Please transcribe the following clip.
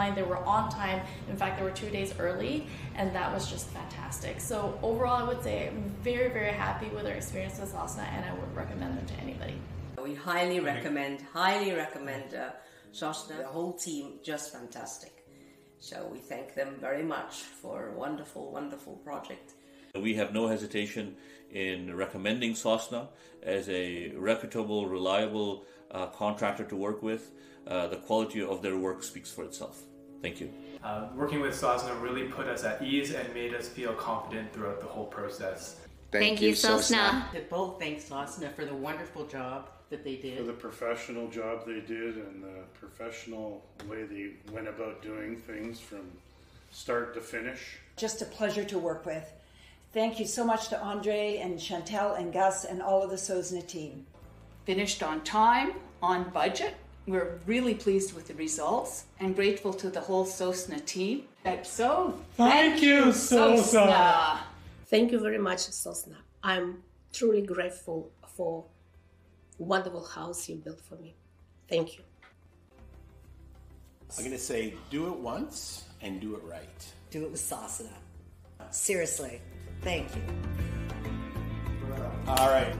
They were on time. In fact, they were 2 days early, and that was just fantastic. So overall, I would say I'm very, very happy with our experience with Sosna, and I would recommend them to anybody. We highly recommend Sosna. The whole team, just fantastic. So we thank them very much for a wonderful, wonderful project. We have no hesitation in recommending Sosna as a reputable, reliable contractor to work with. The quality of their work speaks for itself. Thank you. Working with Sosna really put us at ease and made us feel confident throughout the whole process. Thank you, Sosna. To both thank Sosna for the wonderful job that they did. For the professional job they did and the professional way they went about doing things from start to finish. Just a pleasure to work with. Thank you so much to Andre and Chantel and Gus and all of the Sosna team. Finished on time, on budget. We're really pleased with the results and grateful to the whole Sosna team. So thank you, Sosna. Thank you very much, Sosna. I'm truly grateful for the wonderful house you built for me. Thank you. I'm going to say do it once and do it right. Do it with Sosna. Seriously. Thank you. All right.